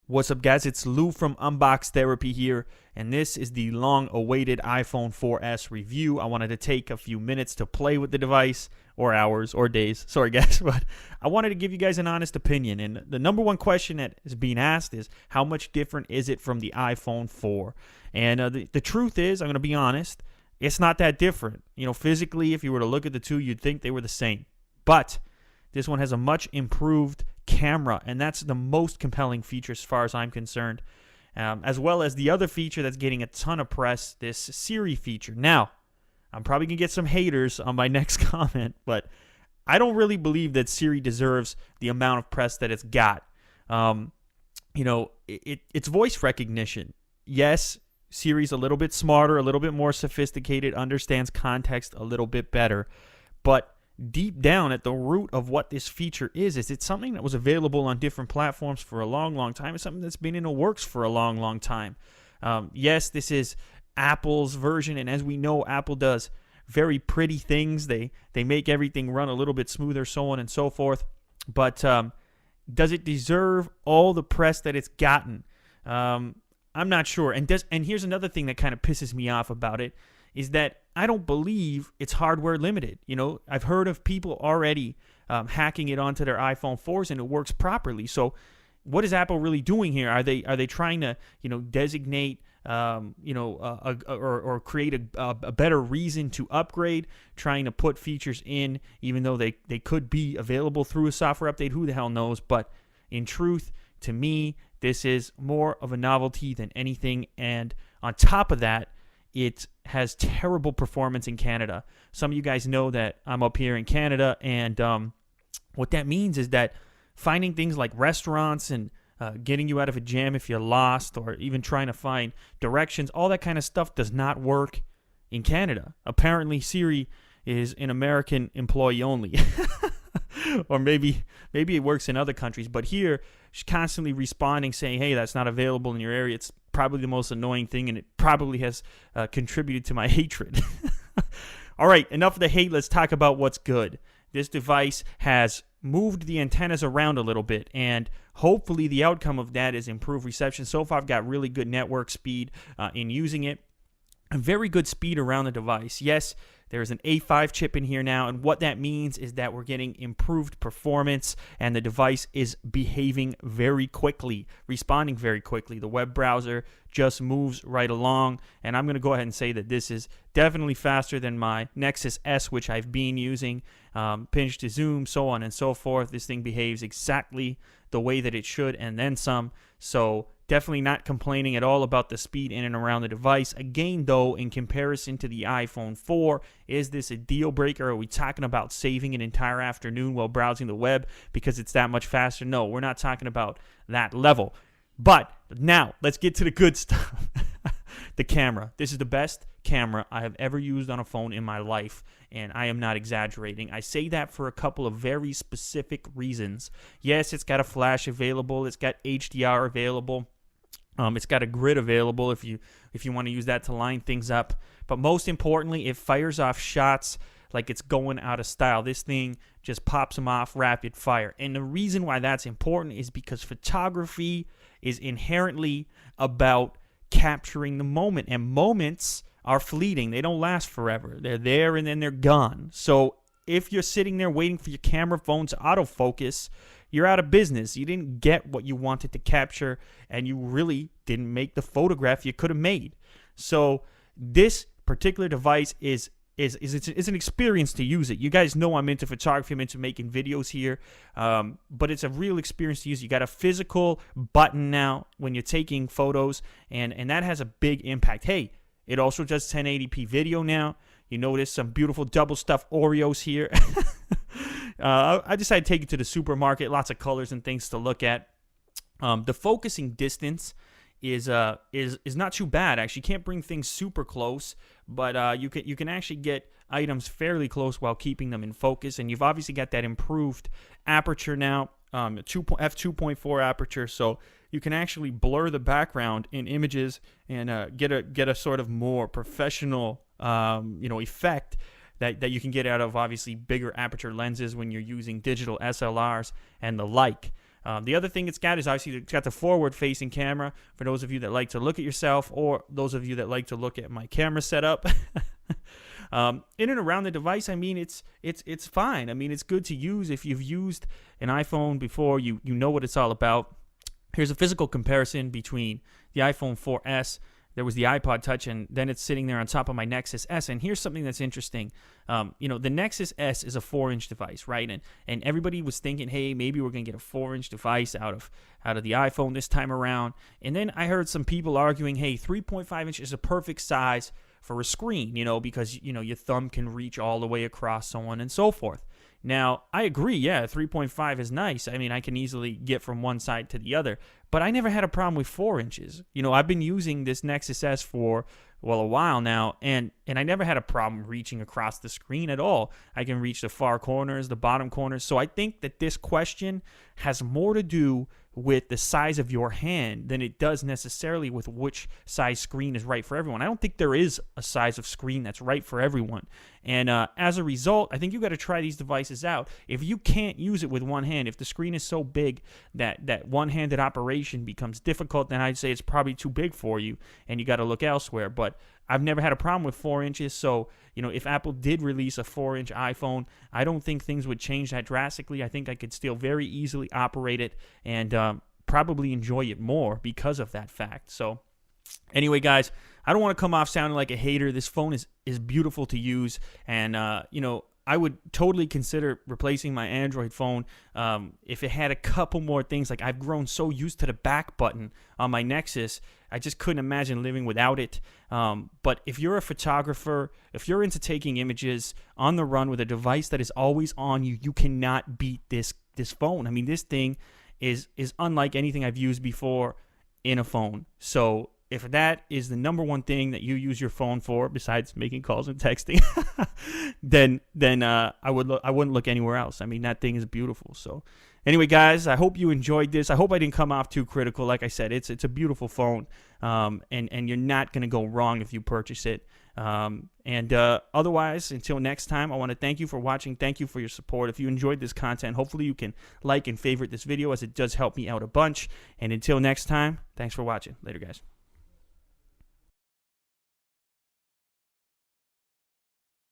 What's up, guys? It's Lou from Unbox Therapy here, and this is the long-awaited iPhone 4S review. I wanted to take a few minutes to play with the device, or hours, or days. Sorry, guys, but I wanted to give you guys an honest opinion. And the number one question that is being asked is, how much different is it from the iPhone 4? And the truth is, I'm going to be honest, it's not that different. You know, physically, if you were to look at the two, you'd think they were the same. But this one has a much improved camera, and that's the most compelling feature as far as I'm concerned, as well as the other feature that's getting a ton of press, this Siri feature. Now, I'm probably going to get some haters on my next comment, but I don't really believe that Siri deserves the amount of press that it's got. It's voice recognition. Yes, Siri's a little bit smarter, a little bit more sophisticated, understands context a little bit better, but deep down at the root of what this feature is it's something that was available on different platforms for a long time. It's something that's been in the works for a long time. Yes, this is Apple's version, and as we know, Apple does very pretty things. They make everything run a little bit smoother, so on and so forth. But does it deserve all the press that it's gotten? I'm not sure. And here's another thing that kind of pisses me off about it, is that I don't believe it's hardware limited. You know, I've heard of people already hacking it onto their iPhone 4s, and it works properly. So what is Apple really doing here? Are they trying to, designate, or create a better reason to upgrade, trying to put features in, even though they could be available through a software update? Who the hell knows? But in truth, to me, this is more of a novelty than anything. And on top of that, it has terrible performance in Canada. Some of you guys know that I'm up here in Canada, and what that means is that finding things like restaurants and getting you out of a jam if you're lost, or even trying to find directions, all that kind of stuff does not work in Canada. Apparently, Siri is an American employee only. Or maybe it works in other countries, but here she's constantly responding saying, hey, that's not available in your area. It's probably the most annoying thing, and it probably has contributed to my hatred. All right, enough of the hate. Let's talk about what's good. This device has moved the antennas around a little bit, and hopefully the outcome of that is improved reception. So far, I've got really good network speed in using it. A very good speed around the device. Yes, there's an A5 chip in here now, and what that means is that we're getting improved performance, and the device is behaving very quickly, responding very quickly. The web browser just moves right along, and I'm going to go ahead and say that this is definitely faster than my Nexus S, which I've been using, pinch to zoom, so on and so forth. This thing behaves exactly the way that it should, and then some. So definitely not complaining at all about the speed in and around the device. Again, though, in comparison to the iPhone 4, is this a deal breaker? Are we talking about saving an entire afternoon while browsing the web because it's that much faster? No, we're not talking about that level. But now, let's get to the good stuff. The camera. This is the best camera I have ever used on a phone in my life, and I am not exaggerating. I say that for a couple of very specific reasons. Yes, it's got a flash available. It's got HDR available. It's got a grid available if you want to use that to line things up. But most importantly, it fires off shots like it's going out of style. This thing just pops them off rapid fire. And the reason why that's important is because photography is inherently about capturing the moment, and moments are fleeting. They don't last forever. They're there and then they're gone. So if you're sitting there waiting for your camera phone to autofocus, you're out of business. You didn't get what you wanted to capture, and you really didn't make the photograph you could have made. So this particular device is an experience to use it. You guys know I'm into photography. I'm into making videos here, but it's a real experience to use. You got a physical button now when you're taking photos, and that has a big impact. Hey, it also does 1080p video now. You notice some beautiful double stuffed Oreos here. I decided to take it to the supermarket. Lots of colors and things to look at. The focusing distance is not too bad. Actually, you can't bring things super close, but you can actually get items fairly close while keeping them in focus. And you've obviously got that improved aperture now, f2.4 aperture, so you can actually blur the background in images and get a sort of more professional effect that you can get out of obviously bigger aperture lenses when you're using digital SLRs and the like. The other thing it's got is obviously it's got the forward-facing camera for those of you that like to look at yourself, or those of you that like to look at my camera setup. In and around the device, I mean, it's fine. I mean, it's good to use. If you've used an iPhone before, you know what it's all about. Here's a physical comparison between the iPhone 4S. There was the iPod Touch, and then it's sitting there on top of my Nexus S. And here's something that's interesting. The Nexus S is a 4-inch device, right? And everybody was thinking, hey, maybe we're going to get a 4-inch device out of the iPhone this time around. And then I heard some people arguing, hey, 3.5 inch is a perfect size for a screen, because, your thumb can reach all the way across, so on and so forth. Now, I agree, yeah, 3.5 is nice. I mean, I can easily get from one side to the other, but I never had a problem with 4 inches. I've been using this Nexus S for, a while now, and I never had a problem reaching across the screen at all. I can reach the far corners, the bottom corners, so I think that this question has more to do with the size of your hand than it does necessarily with which size screen is right for everyone. I don't think there is a size of screen that's right for everyone. And as a result, I think you got to try these devices out. If you can't use it with one hand, if the screen is so big that one-handed operation becomes difficult, then I'd say it's probably too big for you and you got to look elsewhere. But I've never had a problem with 4 inches, so if Apple did release a 4-inch iPhone, I don't think things would change that drastically. I think I could still very easily operate it and probably enjoy it more because of that fact. So anyway, guys, I don't want to come off sounding like a hater. This phone is beautiful to use, and I would totally consider replacing my Android phone if it had a couple more things. Like, I've grown so used to the back button on my Nexus, I just couldn't imagine living without it. But if you're a photographer, if you're into taking images on the run with a device that is always on you, you cannot beat this phone. I mean, this thing is unlike anything I've used before in a phone. So if that is the number one thing that you use your phone for, besides making calls and texting, then I wouldn't look anywhere else. I mean, that thing is beautiful. So anyway, guys, I hope you enjoyed this. I hope I didn't come off too critical. Like I said, it's a beautiful phone, and you're not going to go wrong if you purchase it. Otherwise, until next time, I want to thank you for watching. Thank you for your support. If you enjoyed this content, hopefully you can like and favorite this video, as it does help me out a bunch. And until next time, thanks for watching. Later, guys.